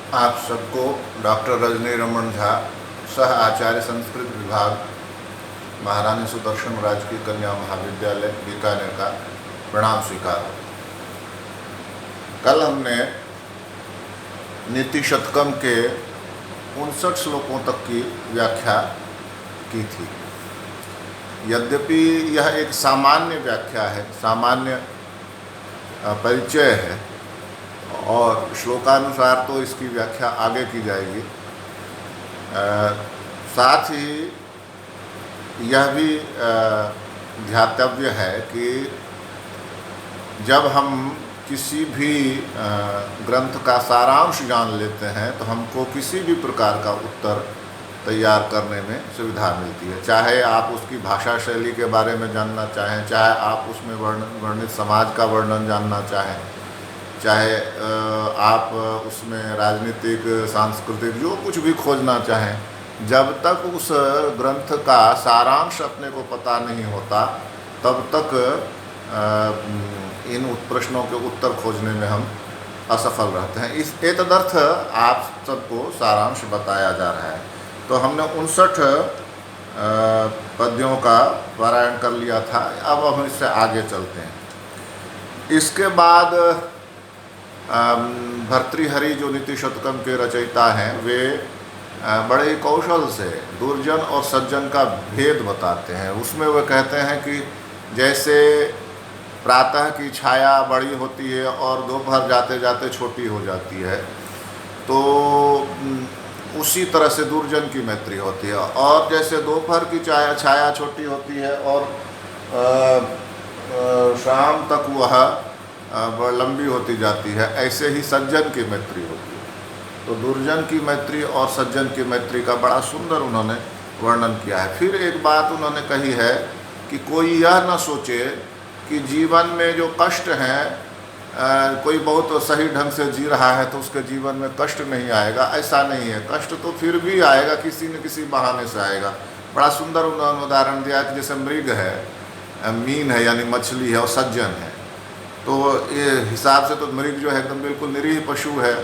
आप सबको डॉक्टर रजनी रमन झा, सह आचार्य संस्कृत विभाग, महारानी सुदर्शन राजकीय कन्या महाविद्यालय बीकानेर का प्रणाम स्वीकार। कल हमने नीति शतकम के 59 श्लोकों तक की व्याख्या की थी। यद्यपि यह एक सामान्य व्याख्या है, सामान्य परिचय है और श्लोकानुसार तो इसकी व्याख्या आगे की जाएगी। साथ ही यह भी ध्यातव्य है कि जब हम किसी भी ग्रंथ का सारांश जान लेते हैं तो हमको किसी भी प्रकार का उत्तर तैयार करने में सुविधा मिलती है। चाहे आप उसकी भाषा शैली के बारे में जानना चाहें, चाहे आप उसमें वर्णित समाज का वर्णन जानना चाहें, चाहे आप उसमें राजनीतिक, सांस्कृतिक जो कुछ भी खोजना चाहें, जब तक उस ग्रंथ का सारांश अपने को पता नहीं होता तब तक इन प्रश्नों के उत्तर खोजने में हम असफल रहते हैं। इस एतदर्थ आप सबको सारांश बताया जा रहा है। तो हमने 59 पद्यों का पारायण कर लिया था। अब हम इससे आगे चलते हैं। इसके बाद भर्तृहरि जो नीति शतकम के रचयिता हैं, वे बड़े कौशल से दुर्जन और सज्जन का भेद बताते हैं। उसमें वे कहते हैं कि जैसे प्रातः की छाया बड़ी होती है और दोपहर जाते जाते छोटी हो जाती है, तो उसी तरह से दुर्जन की मैत्री होती है। और जैसे दोपहर की छाया छोटी होती है और शाम तक वह लंबी होती जाती है, ऐसे ही सज्जन की मैत्री होती है। तो दुर्जन की मैत्री और सज्जन की मैत्री का बड़ा सुंदर उन्होंने वर्णन किया है। फिर एक बात उन्होंने कही है कि कोई यह न सोचे कि जीवन में जो कष्ट हैं, कोई बहुत सही ढंग से जी रहा है तो उसके जीवन में कष्ट नहीं आएगा। ऐसा नहीं है, कष्ट तो फिर भी आएगा, किसी न किसी बहाने से आएगा। बड़ा सुंदर उन्होंने उदाहरण दिया कि जैसे मृग है, मीन है यानी मछली है, और सज्जन है। तो ये हिसाब से तो मृग जो है एकदम बिल्कुल निरीह पशु है।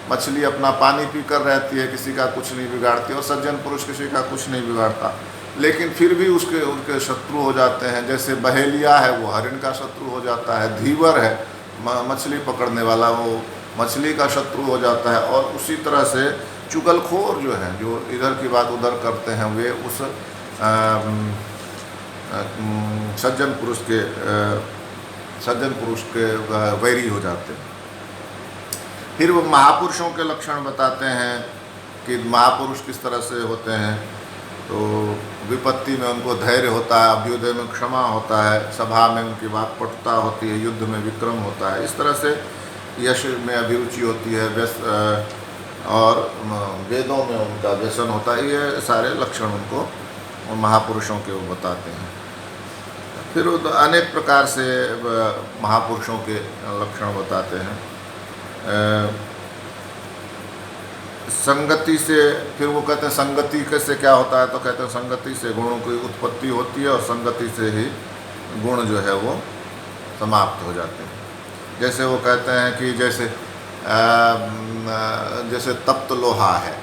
मछली अपना पानी पीकर रहती है, किसी का कुछ नहीं बिगाड़ती, और सज्जन पुरुष किसी का कुछ नहीं बिगाड़ता। लेकिन फिर भी उनके शत्रु हो जाते हैं। जैसे बहेलिया है, वो हरिण का शत्रु हो जाता है। धीवर है, मछली पकड़ने वाला, वो मछली का शत्रु हो जाता है। और उसी तरह से चुगलखोर जो हैं, जो इधर की बात उधर करते हैं, वे उस सज्जन पुरुष के वैरी हो जाते हैं। फिर वो महापुरुषों के लक्षण बताते हैं कि महापुरुष किस तरह से होते हैं। तो विपत्ति में उनको धैर्य होता है, अभ्युदय में क्षमा होता है, सभा में उनकी वाक्पटुता होती है, युद्ध में विक्रम होता है। इस तरह से यश में अभिरुचि होती है, और वेदों में उनका व्यसन होता है। ये सारे लक्षण उनको महापुरुषों के वो बताते हैं। फिर अनेक प्रकार से महापुरुषों के लक्षण बताते हैं। संगति से, फिर वो कहते हैं संगति कैसे क्या होता है, तो कहते हैं संगति से गुणों की उत्पत्ति होती है और संगति से ही गुण जो है वो समाप्त हो जाते हैं। जैसे वो कहते हैं कि जैसे तप्त लोहा है,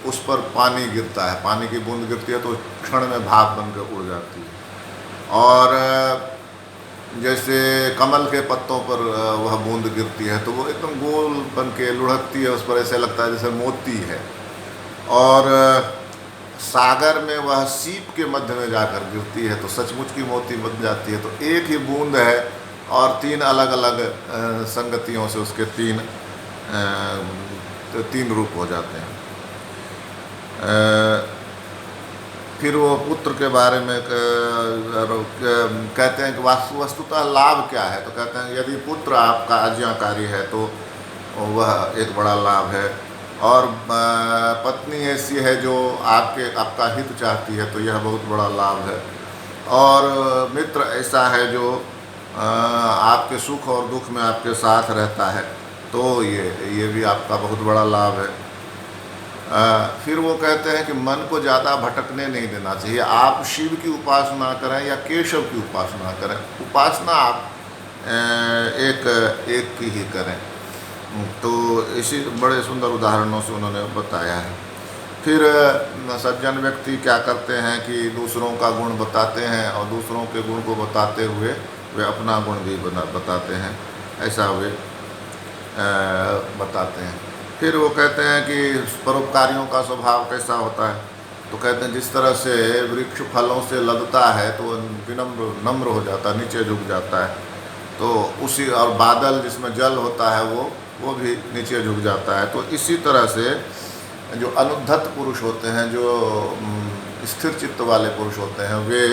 उस पर पानी गिरता है, पानी की बूंद गिरती है तो क्षण में भाप बनकर उड़ जाती है। और जैसे कमल के पत्तों पर वह बूंद गिरती है तो वो एकदम गोल बन के लुढ़कती है, उस पर ऐसे लगता है जैसे मोती है। और सागर में वह सीप के मध्य में जाकर गिरती है तो सचमुच की मोती बन जाती है। तो एक ही बूंद है और 3 अलग अलग संगतियों से उसके 3 रूप हो जाते हैं। फिर वो पुत्र के बारे में कहते हैं कि वस्तुतः लाभ क्या है, तो कहते हैं यदि पुत्र आपका आज्ञाकारी है तो वह एक बड़ा लाभ है। और पत्नी ऐसी है जो आपका हित चाहती है तो यह बहुत बड़ा लाभ है। और मित्र ऐसा है जो आपके सुख और दुख में आपके साथ रहता है, तो ये भी आपका बहुत बड़ा लाभ है। फिर वो कहते हैं कि मन को ज़्यादा भटकने नहीं देना चाहिए। आप शिव की उपासना करें या केशव की उपासना करें, उपासना आप एक की ही करें। तो इसी बड़े सुंदर उदाहरणों से उन्होंने बताया है। फिर सज्जन व्यक्ति क्या करते हैं कि दूसरों का गुण बताते हैं और दूसरों के गुण को बताते हुए वे अपना गुण भी बताते हैं, ऐसा वे बताते हैं। फिर वो कहते हैं कि परोपकारियों का स्वभाव कैसा होता है, तो कहते हैं जिस तरह से वृक्ष फलों से लदता है तो नम्र हो जाता है, नीचे झुक जाता है, तो उसी और बादल जिसमें जल होता है वो भी नीचे झुक जाता है। तो इसी तरह से जो अनुद्धत पुरुष होते हैं, जो स्थिर चित्त वाले पुरुष होते हैं, वे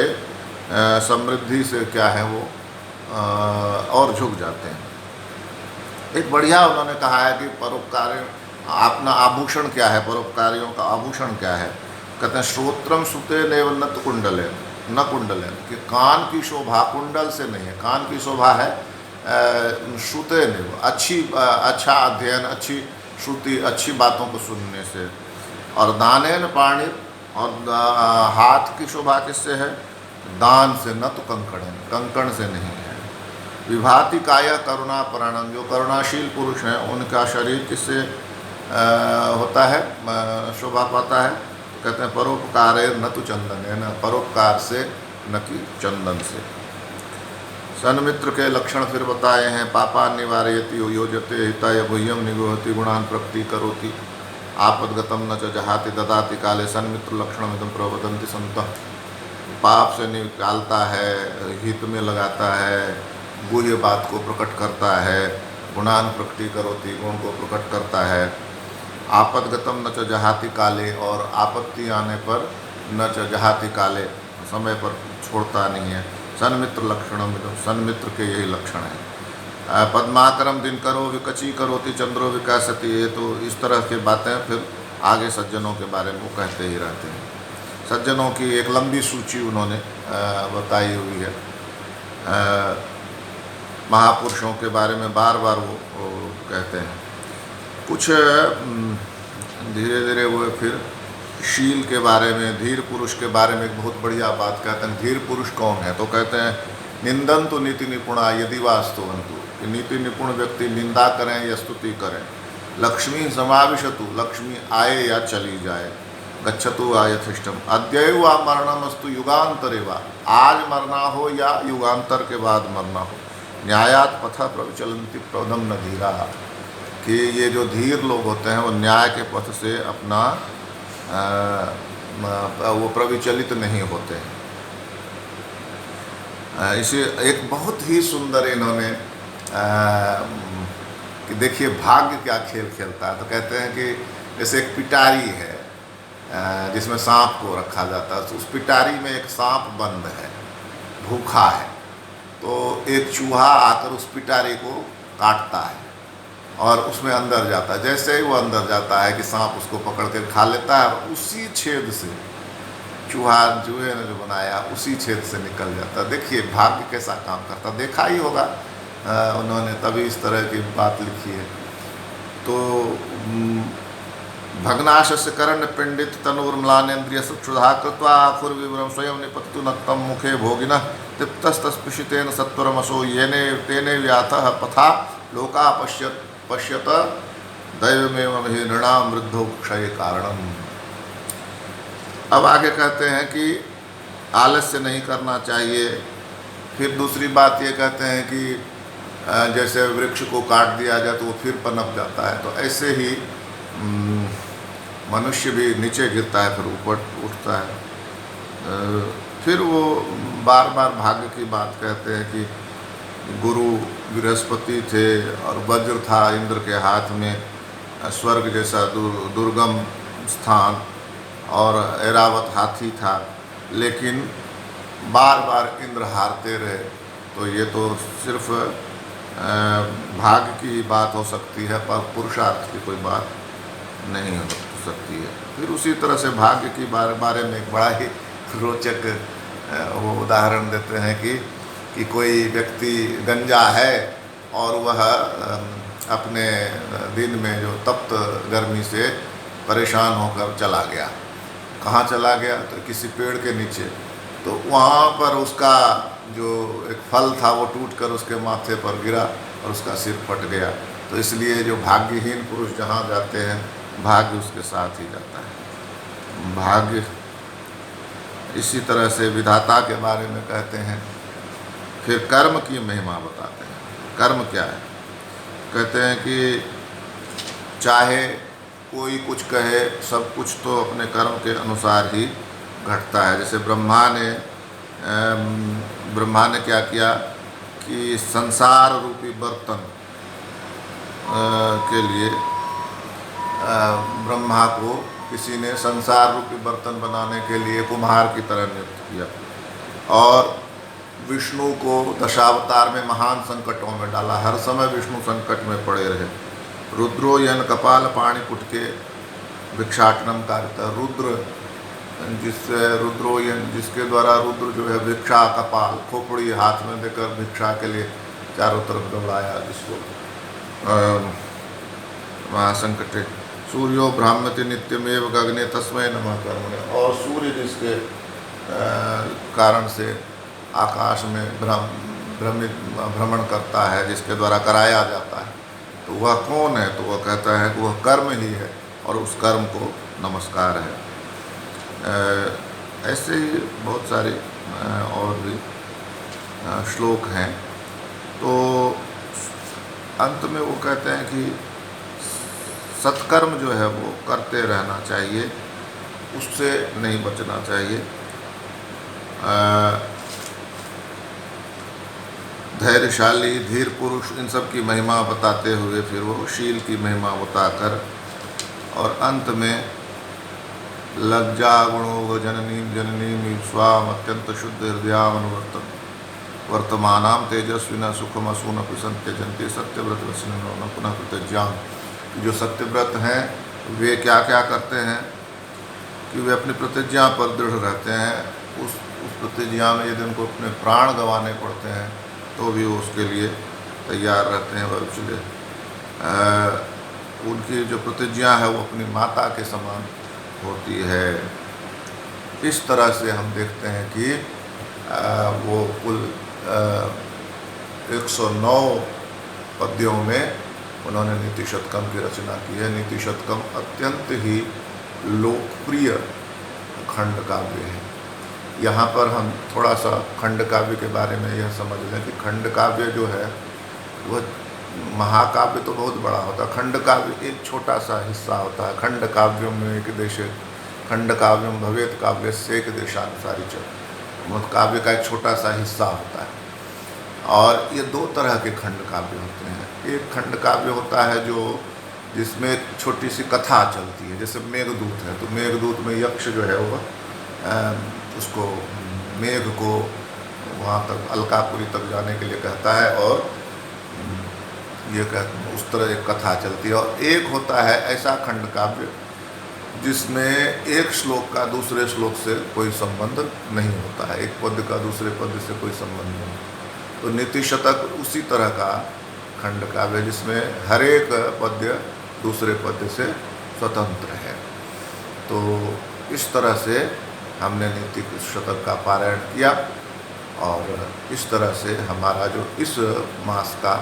समृद्धि से क्या है वो और झुक जाते हैं। एक बढ़िया उन्होंने कहा है कि परोपकार अपना आभूषण क्या है, परोपकारियों का आभूषण क्या है। कहते हैं श्रोत्रम सुते नैव नत कुंडले न कुंडले, कि कान की शोभा कुंडल से नहीं है, कान की शोभा है श्रुते नैव, अच्छा अध्ययन, अच्छी श्रुति, अच्छी बातों को सुनने से। और दानेन पाणि, और हाथ की शोभा किससे है, दान से, न तो कंकण से नहीं है। विभाति काया करुणा प्राणम, जो करुणाशील पुरुष हैं उनका शरीर किससे होता है, शोभा पाता है। तो कहते हैं परोपकार न तो चंदन है, न परोपकार से न कि चंदन से। सन्मित्र के लक्षण फिर बताए हैं। पापा निवारयति योजते हिताय गुह्यम निगोहति गुणान प्रकृति करोति आपदगतम न च जहाति ददाति काले सन्मित्र लक्षण एकदम प्रवदंति संत। पाप से निकालता है, हित में लगाता है, गुह्य बात को प्रकट करता है, गुणान प्रकृति करोति, गुण को प्रकट करता है। आपदगतम न च जहाति काले, और आपत्ति आने पर न च जहाति काले, समय पर छोड़ता नहीं है। सन्मित्र लक्षणम, सन्मित्र के यही लक्षण है। पद्माकरम दिनकरो विकची करोति चंद्रो विकासति, ये तो इस तरह की बातें फिर आगे सज्जनों के बारे में वो कहते ही रहते हैं। सज्जनों की एक लंबी सूची उन्होंने बताई हुई है। महापुरुषों के बारे में बार बार वो कहते हैं। कुछ धीरे धीरे वो फिर शील के बारे में, धीर पुरुष के बारे में एक बहुत बढ़िया बात कहते हैं। धीर पुरुष कौन है, तो कहते हैं निंदन्तु नीति निपुणा यदि वास्तुवन्तु, कि नीति निपुण व्यक्ति निंदा करें या स्तुति करें। लक्ष्मी समाविशतु, लक्ष्मी आए या चली जाए। गच्छतु आयथिष्ठम, अद्यैव वा मरणमस्तु युगांतरे वा, आज मरना हो या युगांतर के बाद मरना हो। न्यायात पथा प्रविचलन्ति प्रवधम न धीरा, कि ये जो धीर लोग होते हैं वो न्याय के पथ से अपना वो प्रविचलित नहीं होते हैं। इसे एक बहुत ही सुंदर इन्होंने कि देखिए भाग्य क्या खेल खेलता है। तो कहते हैं कि जैसे एक पिटारी है जिसमें सांप को रखा जाता है, तो उस पिटारी में एक सांप बंद है, भूखा है, तो एक चूहा आकर उस पिटारी को काटता है और उसमें अंदर जाता है। जैसे ही वो अंदर जाता है कि सांप उसको पकड़ कर खा लेता है, और उसी छेद से चूहे ने जो बनाया उसी छेद से निकल जाता है। देखिए भाग्य कैसा काम करता, देखा ही होगा उन्होंने, तभी इस तरह की बात लिखी है। तो भग्नाशस्य कर्ण पिंडित तनुर्मलानेन्द्रिय क्षुधा कृत्वा आखुर्विवरम स्वयं निपततु नक्तम मुखे भोगिनः तृप्तस्तस्पृशितेन सत्वरमसो येने तेने व्यातः पथा लोका पश्यत दैवमेव हि नृणाम वृद्धो क्षय कारणम। अब आगे कहते हैं कि आलस्य नहीं करना चाहिए। फिर दूसरी बात ये कहते हैं कि जैसे वृक्ष को काट दिया जाए तो वो फिर पनप जाता है, तो ऐसे ही मनुष्य भी नीचे गिरता है फिर ऊपर उठता है। फिर वो बार बार भाग्य की बात कहते हैं कि गुरु बृहस्पति थे और वज्र था इंद्र के हाथ में, स्वर्ग जैसा दुर्गम स्थान, और ऐरावत हाथी था, लेकिन बार बार इंद्र हारते रहे। तो ये तो सिर्फ भाग्य की बात हो सकती है, पर पुरुषार्थ की कोई बात नहीं हो सकती है। फिर उसी तरह से भाग्य की बारे में एक बड़ा ही रोचक वो उदाहरण देते हैं कि कोई व्यक्ति गंजा है और वह अपने दिन में जो तप्त गर्मी से परेशान होकर चला गया। कहाँ चला गया, तो किसी पेड़ के नीचे। तो वहाँ पर उसका जो एक फल था वो टूटकर उसके माथे पर गिरा और उसका सिर फट गया। तो इसलिए जो भाग्यहीन पुरुष जहाँ जाते हैं, भाग्य उसके साथ ही जाता है। भाग्य इसी तरह से विधाता के बारे में कहते हैं। फिर कर्म की महिमा बताते हैं। कर्म क्या है? कहते हैं कि चाहे कोई कुछ कहे, सब कुछ तो अपने कर्म के अनुसार ही घटता है। जैसे ब्रह्मा ने क्या किया कि संसार रूपी बर्तन के लिए ब्रह्मा को किसी ने संसार रूपी बर्तन बनाने के लिए कुम्हार की तरह नियुक्त किया, और विष्णु को दशावतार में महान संकटों में डाला। हर समय विष्णु संकट में पड़े रहे। रुद्रो यन कपाल पाणी पुटके भिक्षाटनम कार्यता। रुद्र जिसके द्वारा रुद्र जो है भिक्षा, कपाल, खोपड़ी हाथ में देकर भिक्षा के लिए चारों तरफ दौड़ाया, जिसको महासंकटे। सूर्यो ब्राह्मति नित्यमेव गगने तस्मै नमः कर्मणे। और सूर्य जिसके कारण से आकाश में भ्रमण करता है, जिसके द्वारा कराया जाता है, तो वह कौन है? तो वह कहता है कि वह कर्म ही है, और उस कर्म को नमस्कार है। ऐसे ही बहुत सारे और भी श्लोक हैं। तो अंत में वो कहते हैं कि सत्कर्म जो है वो करते रहना चाहिए, उससे नहीं बचना चाहिए। धैर्यशाली, धीर पुरुष, इन सब की महिमा बताते हुए फिर वो शील की महिमा बताकर, और अंत में लज्जा गुणो जननीम स्वाम अत्यंत शुद्ध हृदयामनुवर्तन वर्तमानाम तेजस्विना सुखम असून पिसंत्य जंती सत्यव्रत वचन पुनः प्रतिज्ञान। जो सत्यव्रत हैं वे क्या क्या करते हैं कि वे अपनी प्रतिज्ञा पर दृढ़ रहते हैं। उस प्रतिज्ञा में यदि उनको अपने प्राण गंवाने पड़ते हैं तो भी वो उसके लिए तैयार रहते हैं। इसलिए उनकी जो प्रतिज्ञा है वो अपनी माता के समान होती है। इस तरह से हम देखते हैं कि वो कुल 109 पद्यों में उन्होंने नीति शतकम की रचना की है। नीति शतकम अत्यंत ही लोकप्रिय खंड काव्य है। यहाँ पर हम थोड़ा सा खंड काव्य के बारे में यह समझ लें कि खंड काव्य जो है वह, महाकाव्य तो बहुत बड़ा होता है, खंड काव्य एक छोटा सा हिस्सा होता है। खंड काव्यों में एक देश, खंड काव्यम भवेत काव्य से एक देशानुसारी चल, काव्य का एक छोटा सा हिस्सा होता है। और ये दो तरह के खंड काव्य होते हैं। एक खंड काव्य होता है जो जिसमें एक छोटी सी कथा चलती है, जैसे मेघदूत है। तो मेघदूत में यक्ष जो है वो उसको मेघ को वहाँ तक अलकापुरी तक जाने के लिए कहता है, और ये उस तरह एक कथा चलती है। और एक होता है ऐसा खंड काव्य जिसमें एक श्लोक का दूसरे श्लोक से कोई संबंध नहीं होता है, एक पद्य का दूसरे पद्य से कोई संबंध नहीं। तो नीति शतक उसी तरह का खंड काव्य जिसमें हर एक पद्य दूसरे पद्य से स्वतंत्र है। तो इस तरह से हमने नीति शतक का पारायण किया, और इस तरह से हमारा जो इस मास का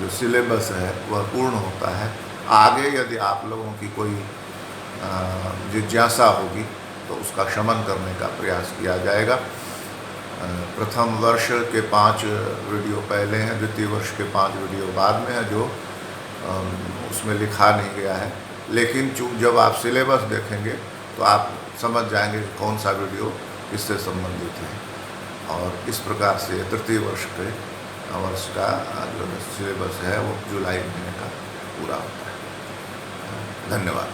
जो सिलेबस है वह पूर्ण होता है। आगे यदि आप लोगों की कोई जिज्ञासा होगी तो उसका शमन करने का प्रयास किया जाएगा। प्रथम वर्ष के 5 वीडियो पहले हैं, द्वितीय वर्ष के 5 वीडियो बाद में है, जो उसमें लिखा नहीं गया है। लेकिन जब आप सिलेबस देखेंगे तो आप समझ जाएंगे कि कौन सा वीडियो किससे संबंधित है। और इस प्रकार से तृतीय वर्ष का जो सिलेबस है वो जुलाई महीने का पूरा होता है। धन्यवाद।